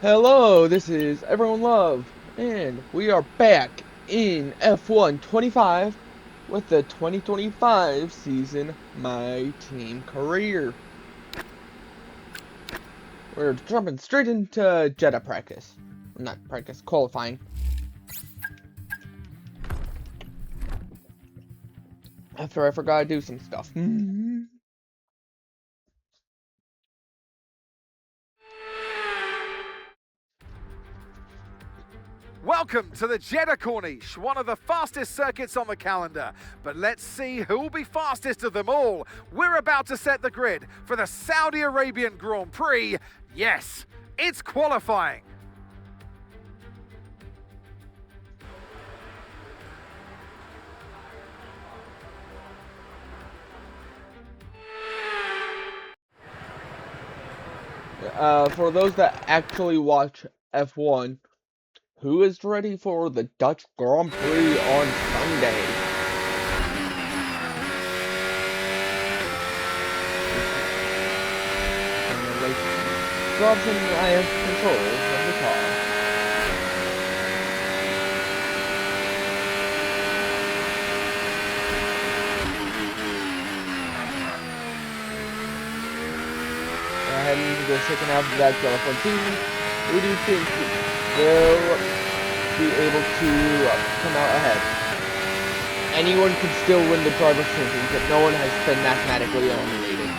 Hello, this is Everyone Love, and we are back in F1 25 with the 2025 season My Team Career. We're jumping straight into Jeddah practice. Not practice, qualifying. After I forgot to do some stuff. Welcome to the Jeddah Corniche, one of the fastest circuits on the calendar. But let's see who will be fastest of them all. We're about to set the grid for the Saudi Arabian Grand Prix. Yes, it's qualifying. For those that actually watch F1, who is ready for the Dutch Grand Prix on Sunday? Drops and I have control of the car. Heading into the second half of that qualifying season, who do you think will be able to come out ahead? Anyone can still win the Drivers' Championship. No one has been mathematically eliminated.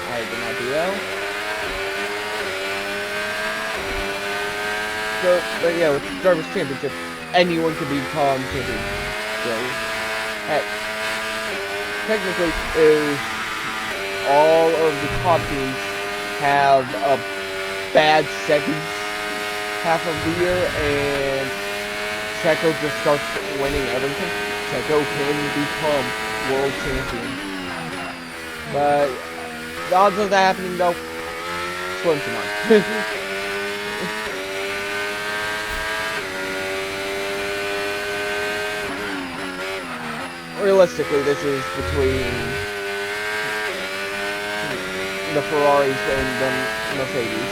I did not do well. So, but yeah, with the Drivers' Championship, anyone can become champion. So, technically, all of the top teams have a bad second half of the year, and Checo just starts winning everything. Checo can become world champion. But the odds of that happening, though, slim to none. Realistically, this is between the Ferraris and the Mercedes.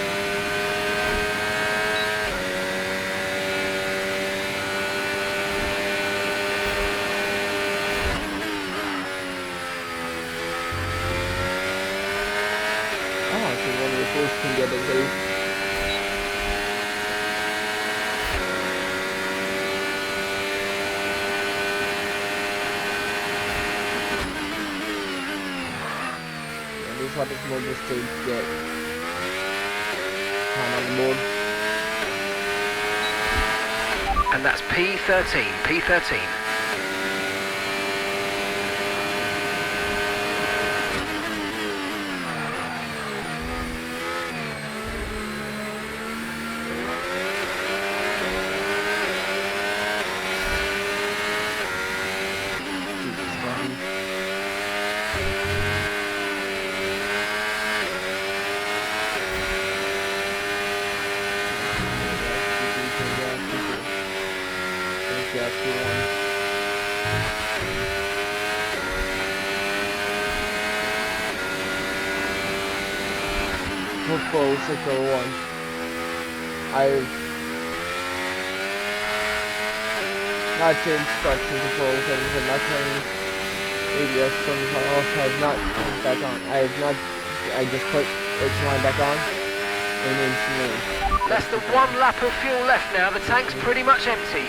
Oh, I think one of the first can get it there. This mode just to get time on the board. And that's P13, P13. Football 601. I've not changed structure control settings, and not changed ABS from the car. I have not turned back on. I just put its line back on and instantly. Less than 1 lap of fuel left now. The tank's pretty much empty.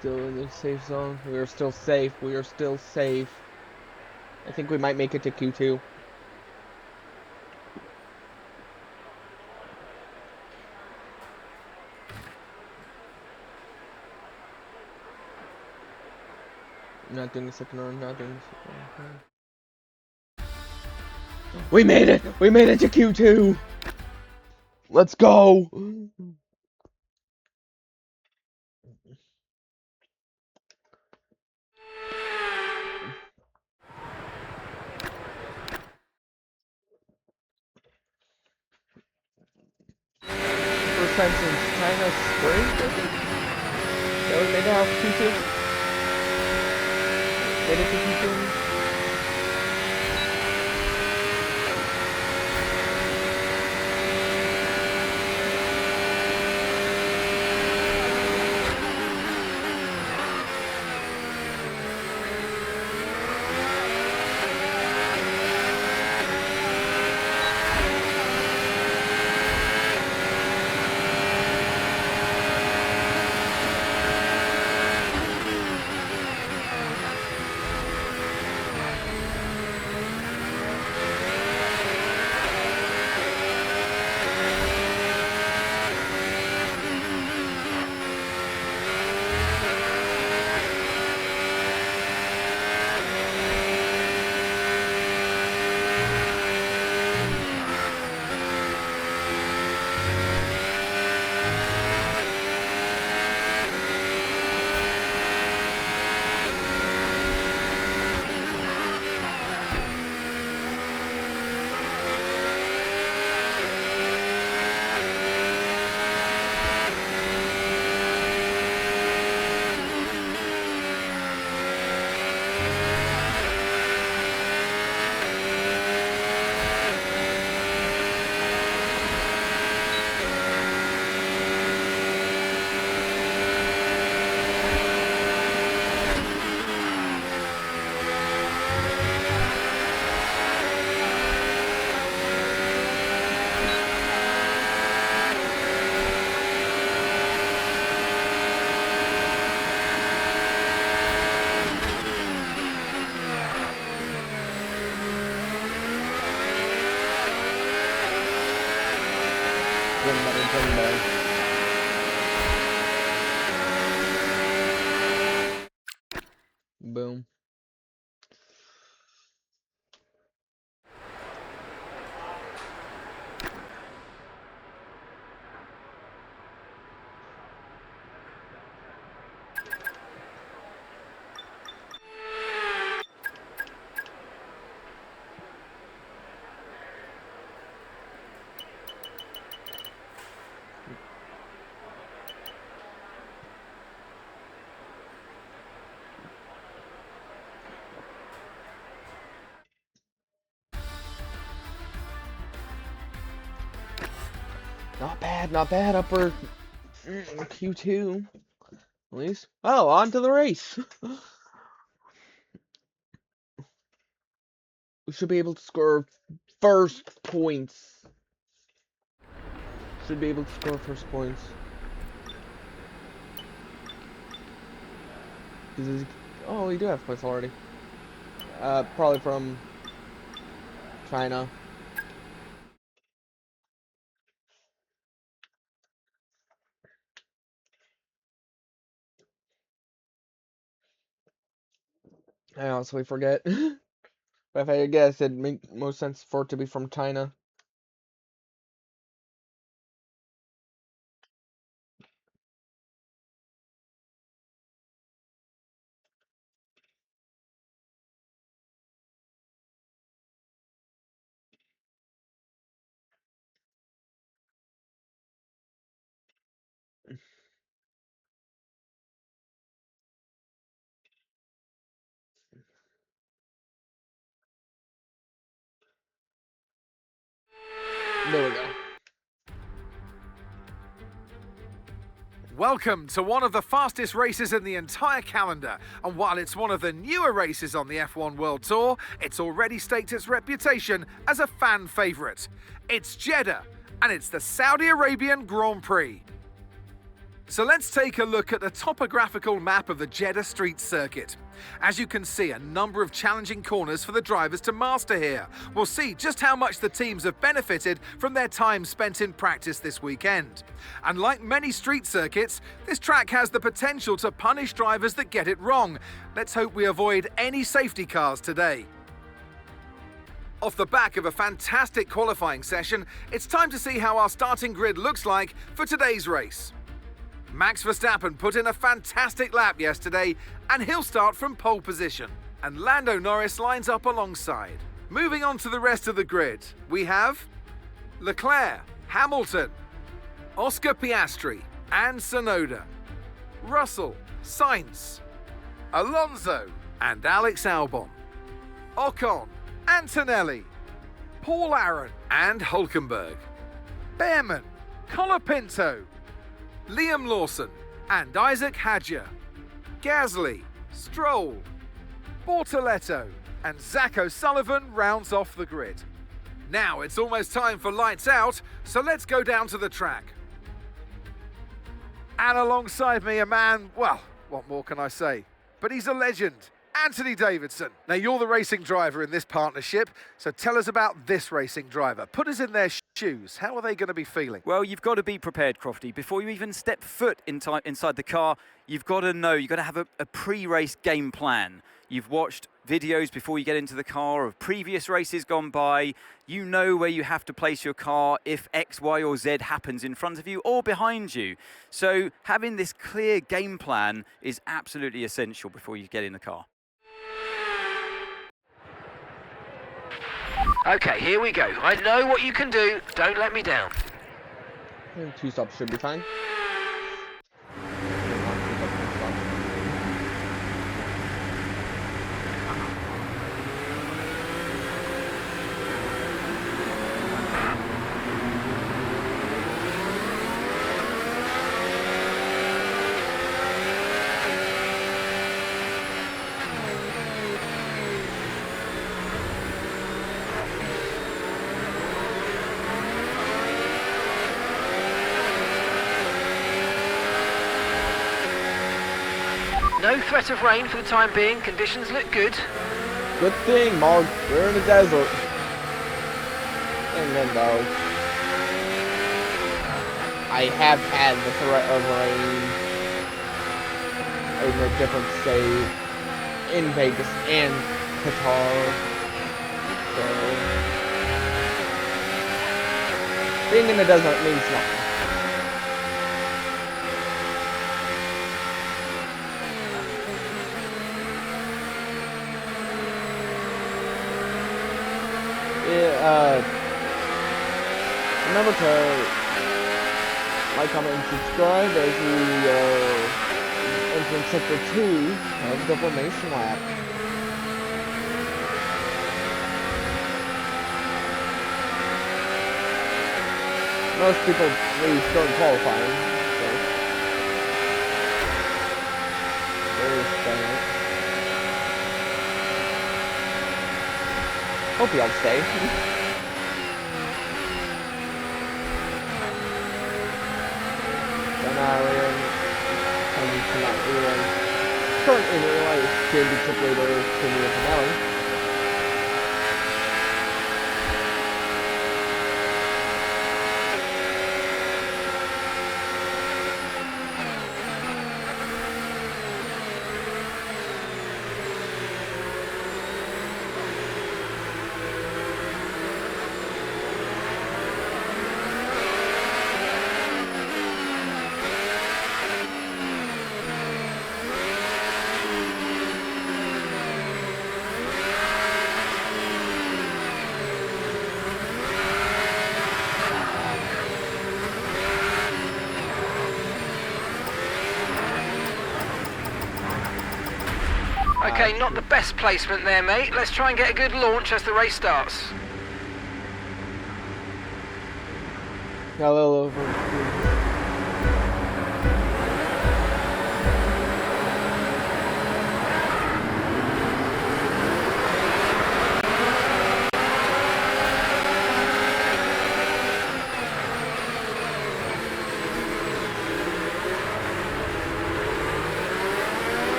Still in the safe zone. We are still safe. We are still safe. I think we might make it to Q2. Not doing the second run, not doing the second run. We made it! We made it to Q2! Let's go! First time since China Spring, I think? That we made it out Q2? Made it to Q2? Boom. Not bad, upper Q2, at least. Oh, on to the race. We should be able to score first points. Should be able to score first points. Oh, we do have points already. Probably from China. I honestly forget. But if I guess, it'd make most sense for it to be from China. There we go. Welcome to one of the fastest races in the entire calendar, and while it's one of the newer races on the F1 World Tour, it's already staked its reputation as a fan favourite. It's Jeddah, and it's the Saudi Arabian Grand Prix. So let's take a look at the topographical map of the Jeddah Street Circuit. As you can see, a number of challenging corners for the drivers to master here. We'll see just how much the teams have benefited from their time spent in practice this weekend. And like many street circuits, this track has the potential to punish drivers that get it wrong. Let's hope we avoid any safety cars today. Off the back of a fantastic qualifying session, it's time to see how our starting grid looks like for today's race. Max Verstappen put in a fantastic lap yesterday, and he'll start from pole position. And Lando Norris lines up alongside. Moving on to the rest of the grid, we have Leclerc, Hamilton, Oscar Piastri, and Tsunoda, Russell, Sainz, Alonso, and Alex Albon, Ocon, Antonelli, Paul Aron, and Hulkenberg, Behrman, Colapinto, Liam Lawson, and Isaac Hadjar, Gasly, Stroll, Bortoletto, and Zach O'Sullivan rounds off the grid. Now it's almost time for lights out, so let's go down to the track. And alongside me, a man, well, what more can I say? But he's a legend, Anthony Davidson. Now, you're the racing driver in this partnership, so tell us about this racing driver. Put us in their shoes. How are they going to be feeling? Well, you've got to be prepared, Crofty. Before you even step foot inside the car, you've got to know, you've got to have a pre-race game plan. You've watched videos before you get into the car of previous races gone by. You know where you have to place your car if X, Y, or Z happens in front of you or behind you. So having this clear game plan is absolutely essential before you get in the car. Okay, here we go. I know what you can do. Don't let me down. 2 stops should be fine. No threat of rain for the time being. Conditions look good. Good thing, Mark. We're in the desert. And then, though, I have had the threat of rain in a different state, in Vegas and Qatar. So, being in the desert means nothing. Remember to like, comment, and subscribe as we enter Sector 2 of the formation lap. Most people really start qualifying, so there's that. Hope y'all stay. Currently in real championship leader Kimi Antonelli. Okay, not the best placement there, mate. Let's try and get a good launch as the race starts. Got a little over.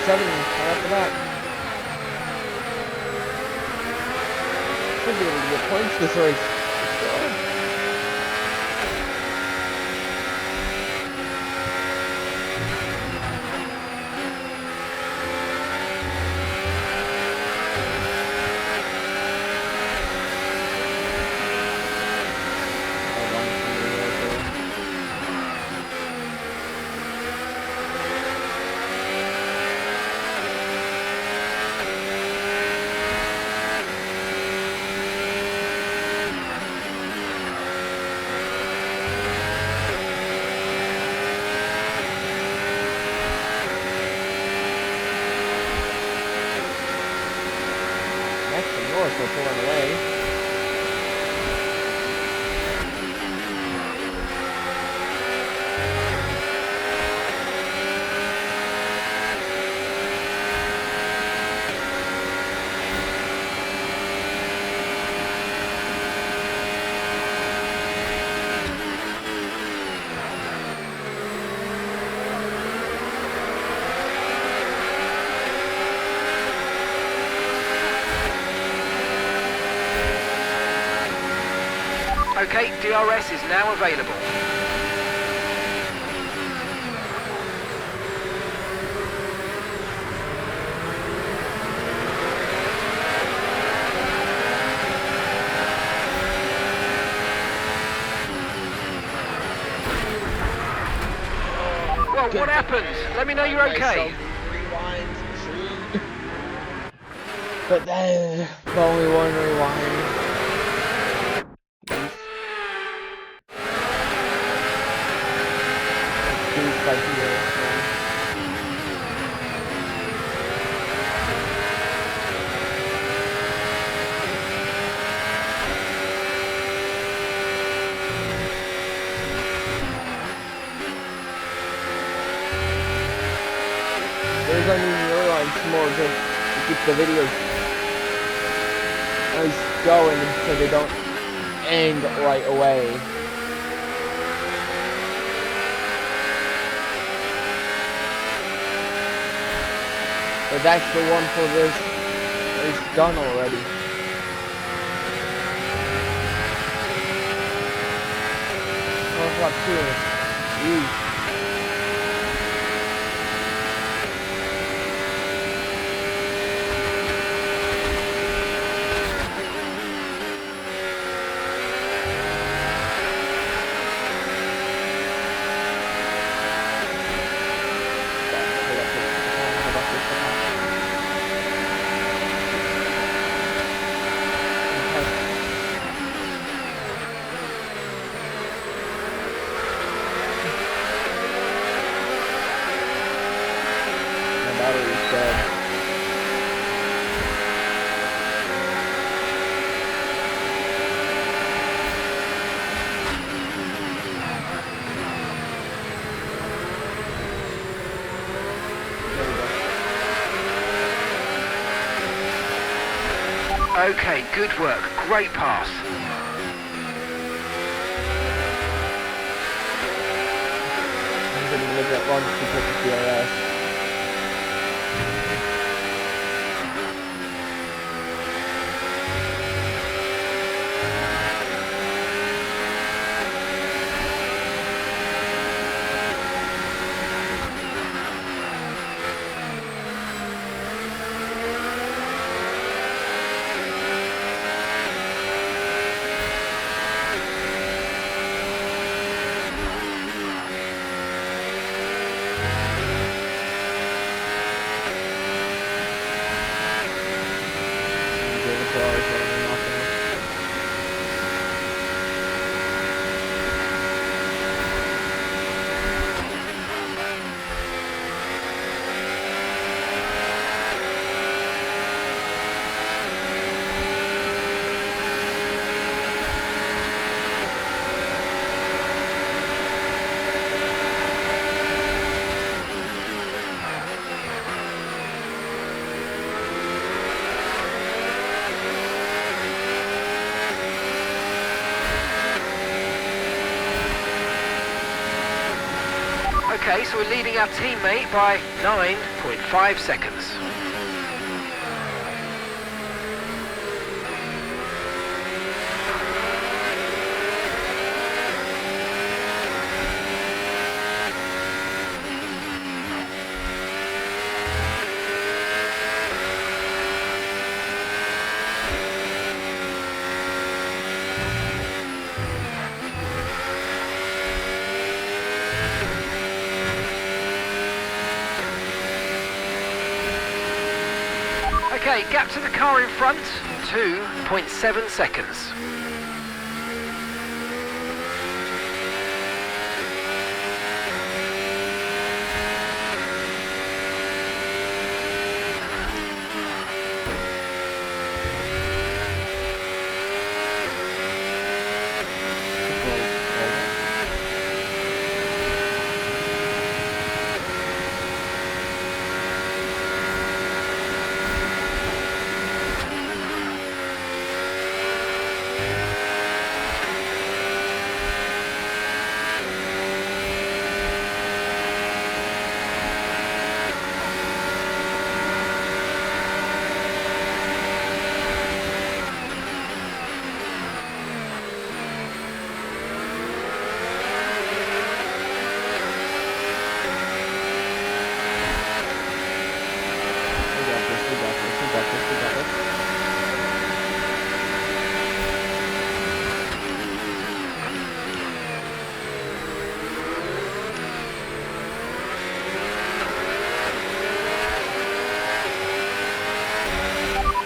1.7 right off the bat. Should be able to get points this race. North will pull away. Okay, DRS is now available. Well, what happened? Let me know you're okay. But then, only one rewind. Right here. There's only neurons more to keep the videos nice going so they don't end right away. But that's the one for this. It's done already. Oh, what two? Okay, good work. Great pass. I'm going to make that one because of DRS. Okay, so we're leading our teammate by 9.5 seconds. Okay, gap to the car in front, 2.7 seconds.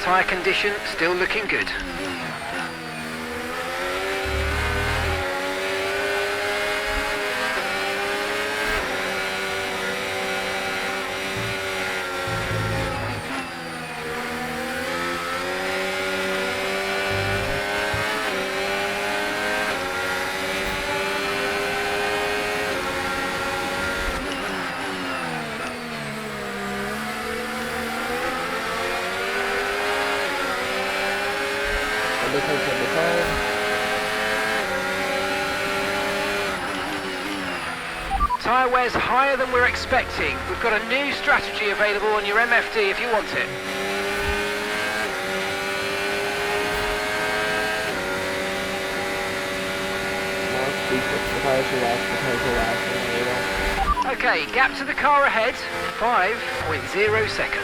Tyre condition still looking good. Tyre wear's higher than we're expecting. We've got a new strategy available on your MFD if you want it. Okay, gap to the car ahead, 5.0 seconds.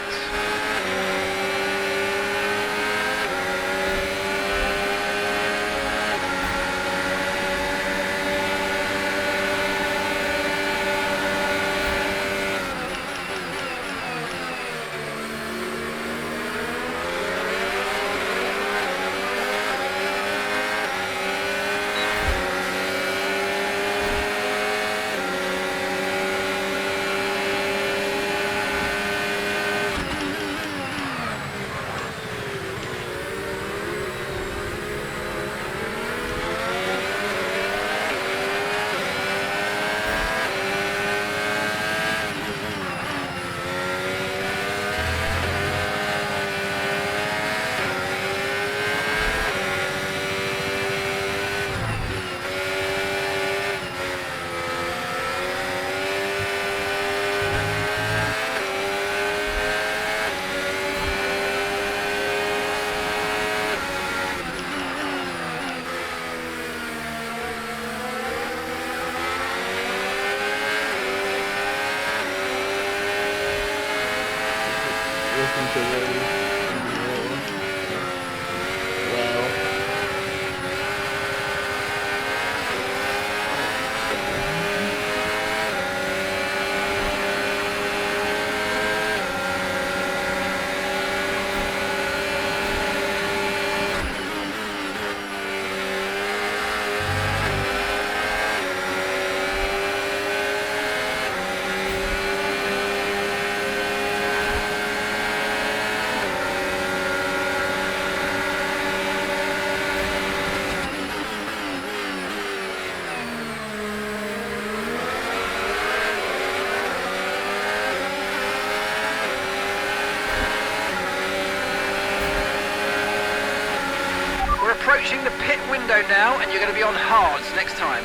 Approaching the pit window now, and you're going to be on hards next time.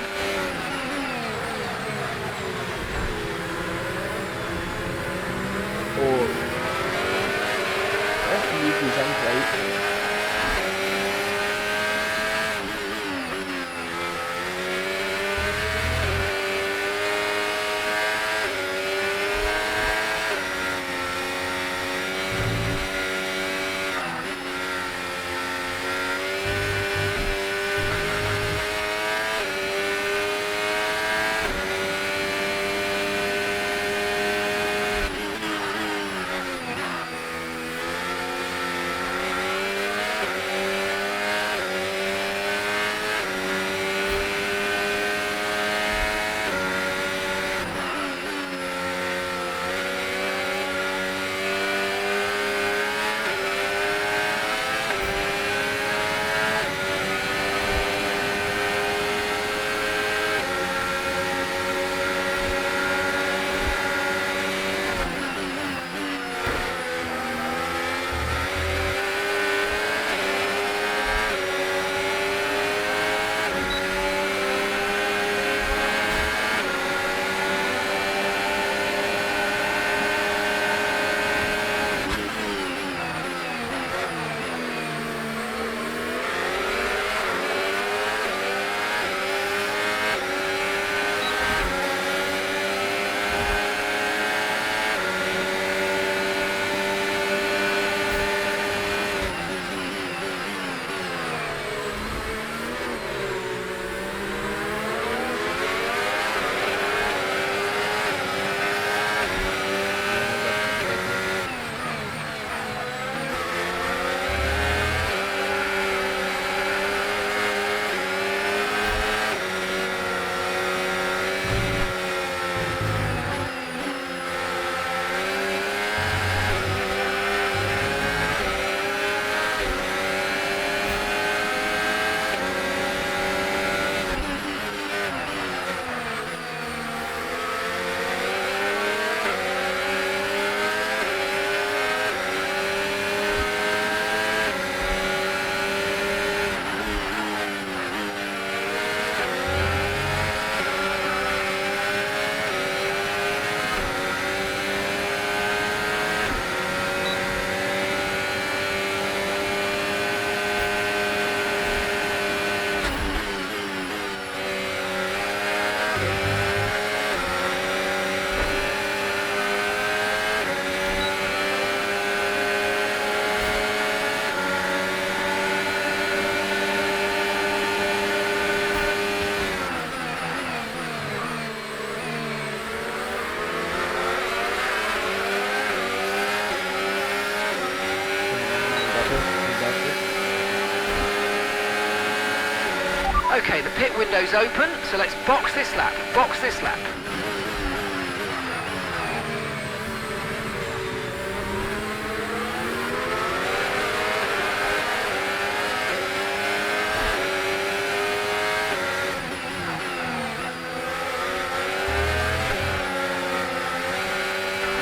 Okay, the pit window's open, so let's box this lap, box this lap.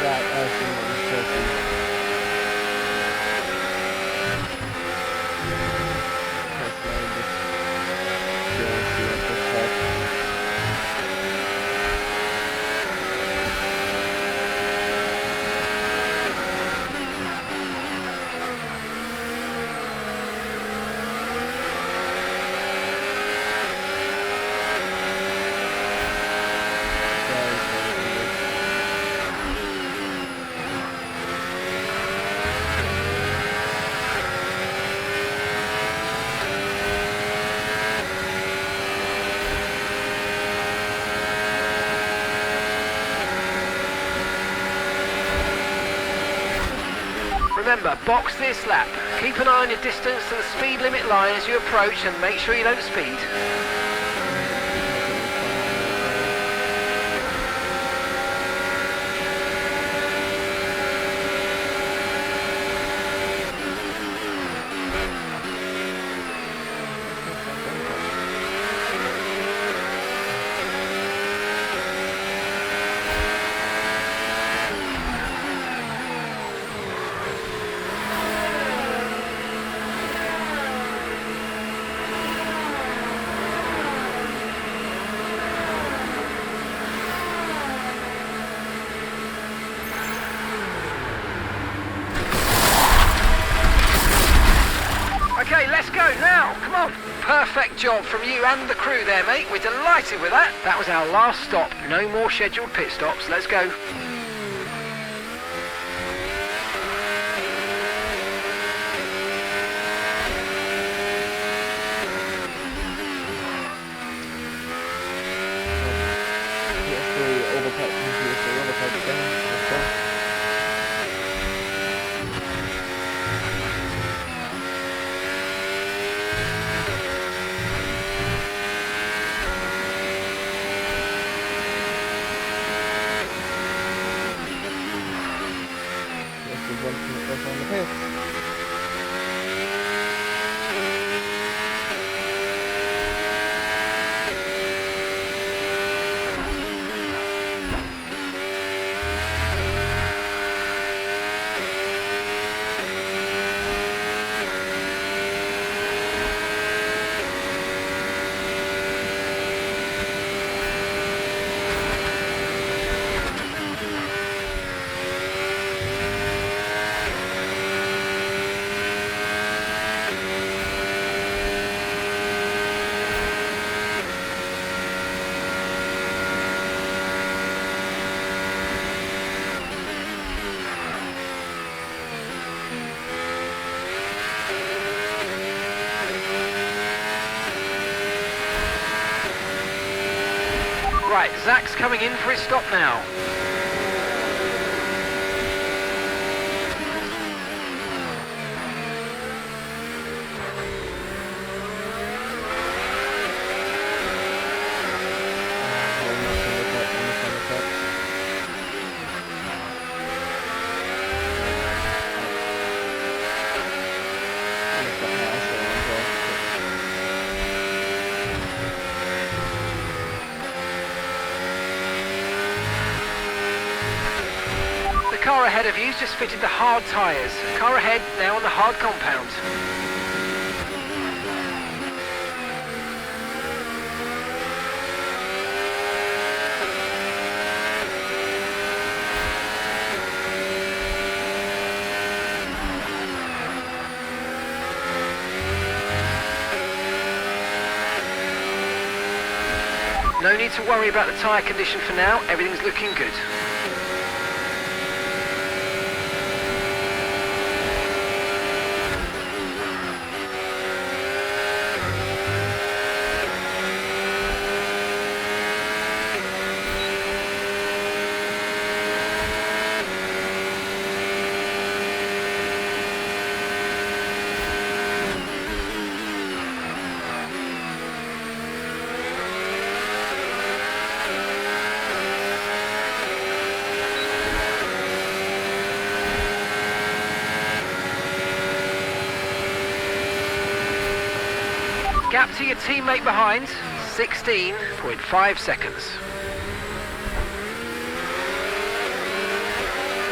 That actually is Remember, box this lap. Keep an eye on your distance to the speed limit line as you approach and make sure you don't speed. Okay, let's go now, come on. Perfect job from you and the crew there, mate. We're delighted with that. That was our last stop. No more scheduled pit stops. Let's go. on the pit. Right, Zach's coming in for his stop now. The car ahead of you's just fitted the hard tyres. Car ahead now on the hard compound. No need to worry about the tyre condition for now, everything's looking good. Gap to your teammate behind, 16.5 seconds.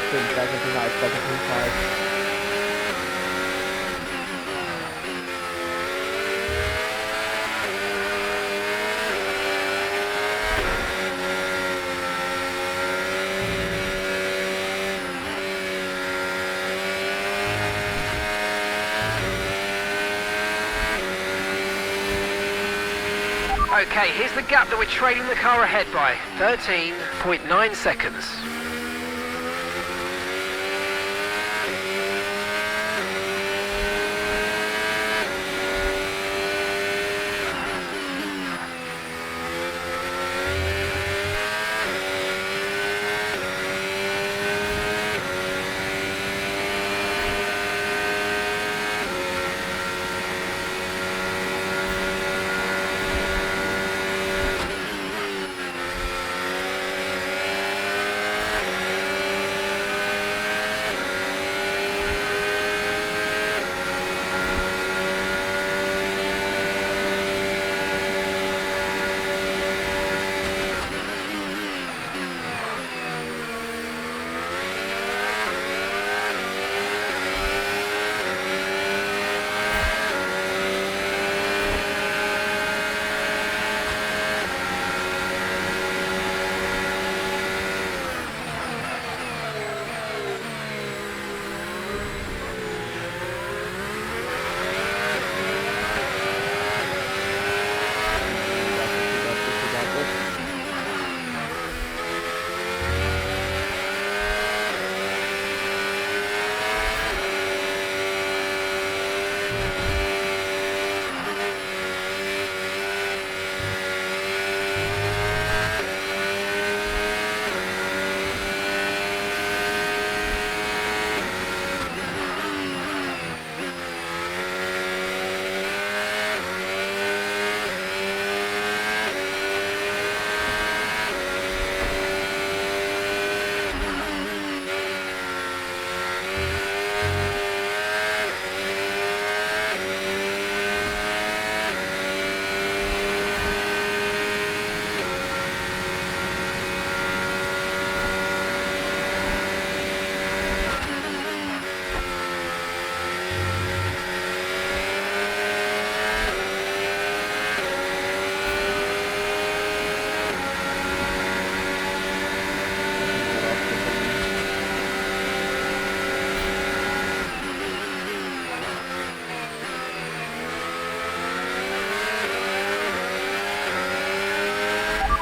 10 seconds and now second 25. Okay, here's the gap that we're trailing the car ahead by, 13.9 seconds.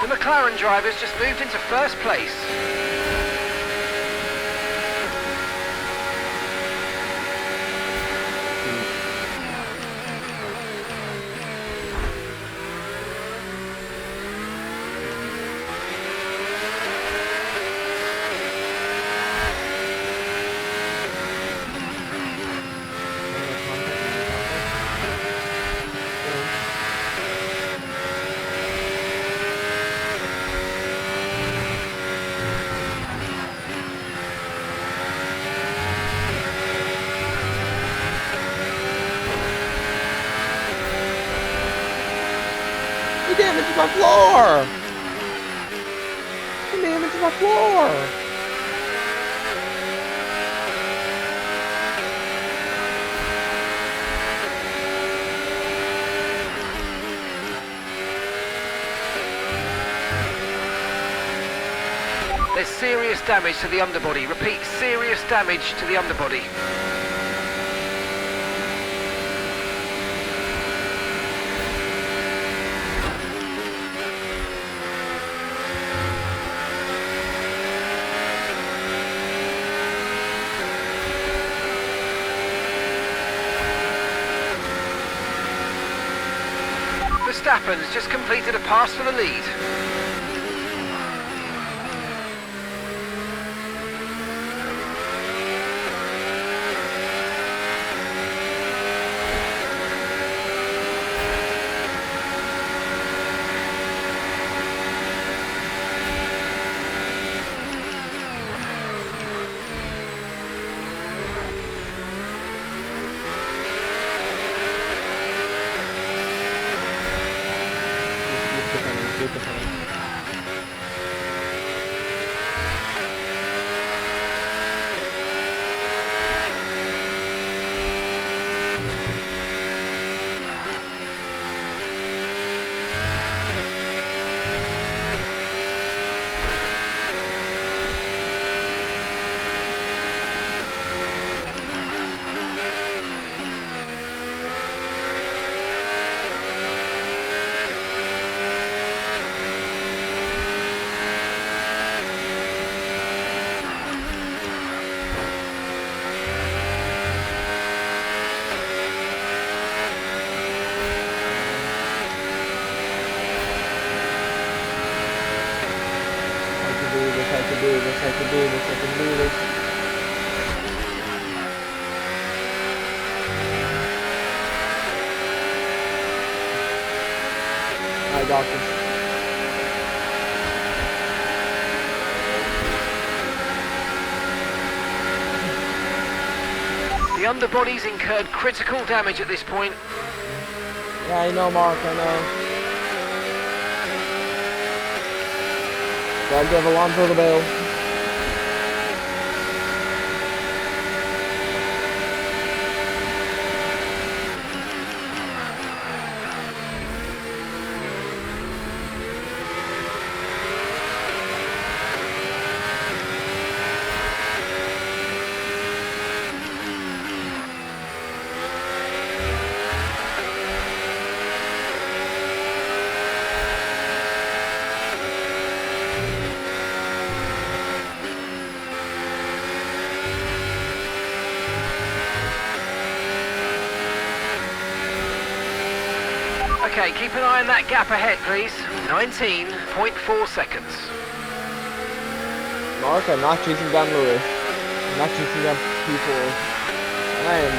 The McLaren drivers just moved into first place. You damaged my floor! You damaged my floor! There's serious damage to the underbody. Repeat, serious damage to the underbody. Verstappen's just completed a pass for the lead. got this. The underbody's incurred critical damage at this point. Yeah, I know, Mark, I know. Gotta give Alonso the bill. Okay, keep an eye on that gap ahead, please. 19.4 seconds. Mark, I'm not chasing down Lewis. I'm not chasing down P4. I am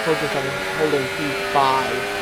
focused on holding P5.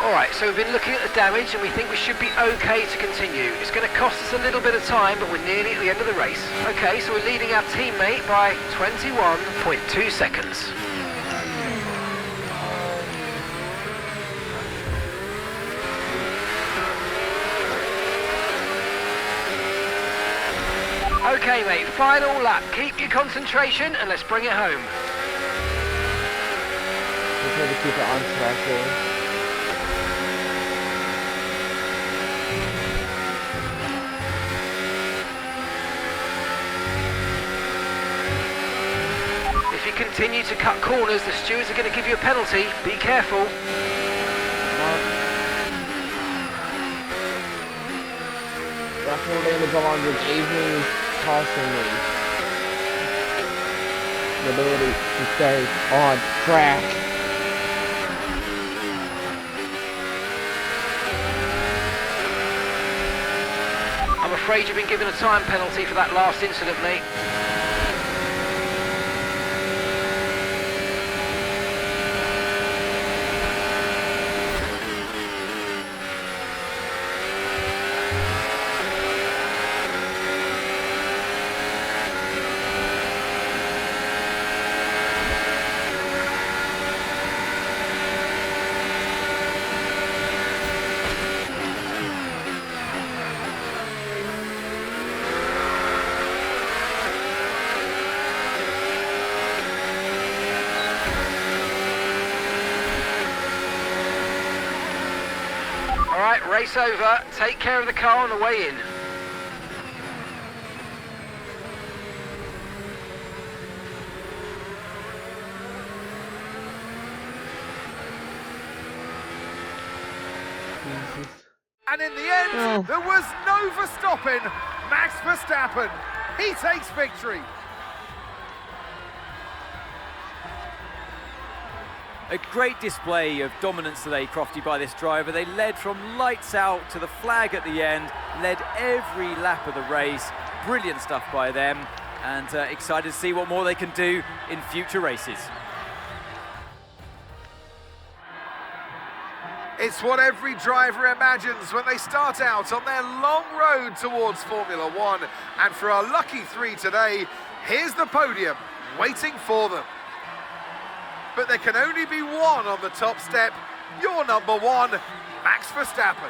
Alright, so we've been looking at the damage and we think we should be okay to continue. It's going to cost us a little bit of time, but we're nearly at the end of the race. Okay, so we're leading our teammate by 21.2 seconds. Okay, mate, final lap. Keep your concentration and let's bring it home. Just need to keep it on track here. If you continue to cut corners, the stewards are going to give you a penalty. Be careful. Structural damage Alonso gave me costing me the ability to stay on track. I'm afraid you've been given a time penalty for that last incident, mate. Race over. Take care of the car on the way in. Jesus. And in the end, Oh. there was no Verstappen. Max Verstappen, he takes victory. A great display of dominance today, Crofty, by this driver. They led from lights out to the flag at the end, led every lap of the race. Brilliant stuff by them, and excited to see what more they can do in future races. It's what every driver imagines when they start out on their long road towards Formula One. And for our lucky three today, here's the podium waiting for them. But there can only be one on the top step. Your number one, Max Verstappen.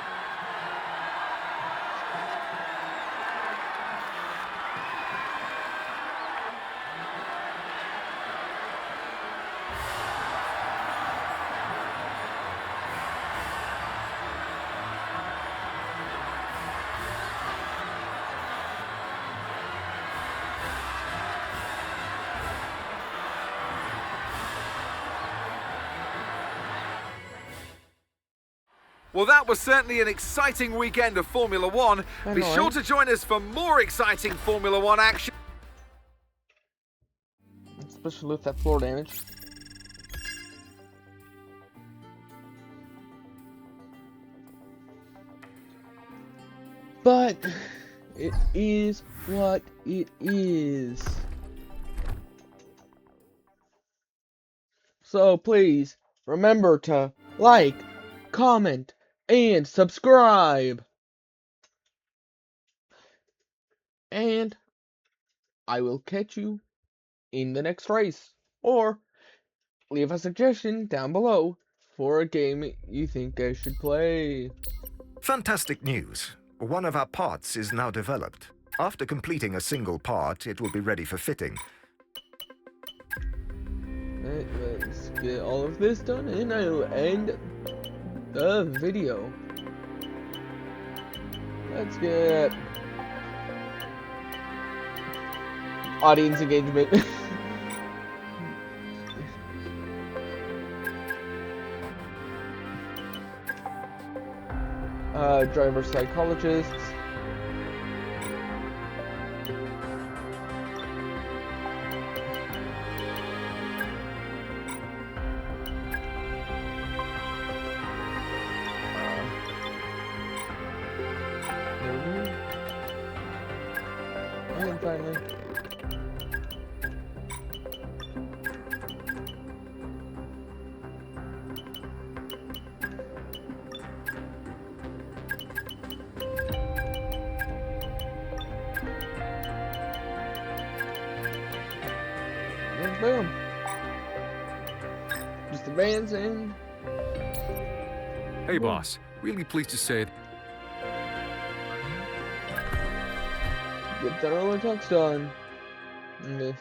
Well, that was certainly an exciting weekend of Formula One. Be sure to join us for more exciting Formula One action. Especially with that floor damage. But it is what it is. So please remember to like, comment, and subscribe. And I will catch you in the next race. Or leave a suggestion down below for a game you think I should play. Fantastic news. One of our parts is now developed. After completing a single part, it will be ready for fitting. Let's get all of this done and I'll end the video. Let's get audience engagement. Driver psychologists. And then finally, and boom. Just advancing. Hey, boss. Really pleased to say Get that early touchdown. Miss.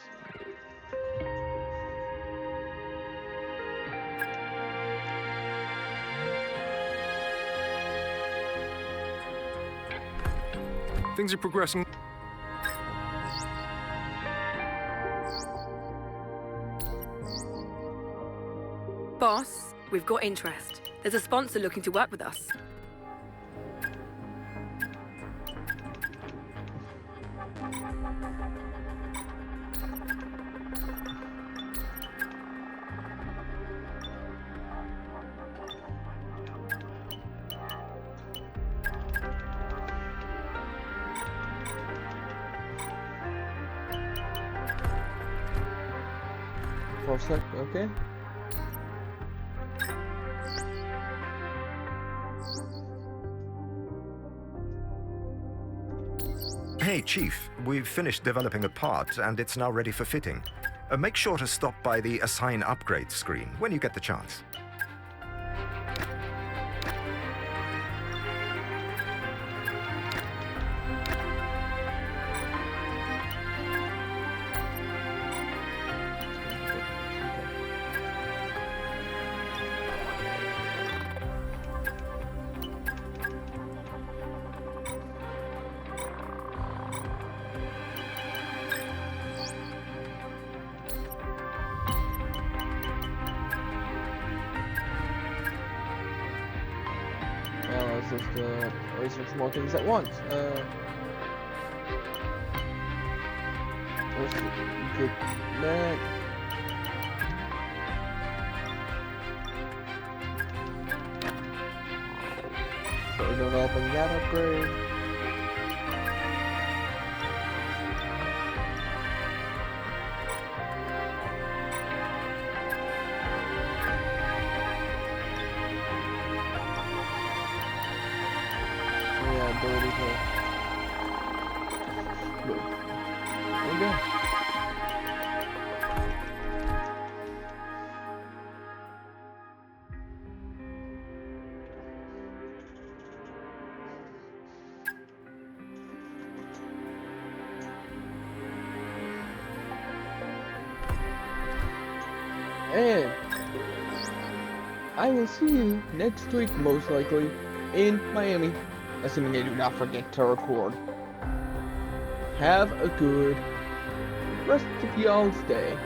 things are progressing. Boss, we've got interest. There's a sponsor looking to work with us. For a sec, okay. Hey, Chief, we've finished developing a part and it's now ready for fitting. Make sure to stop by the Assign Upgrade screen when you get the chance. just research more things at once. Let's get that. So we're developing that upgrade. Yeah, ability to move. There we go. And I will see you next week, most likely, in Miami, assuming I do not forget to record. Have a good rest of y'all's day.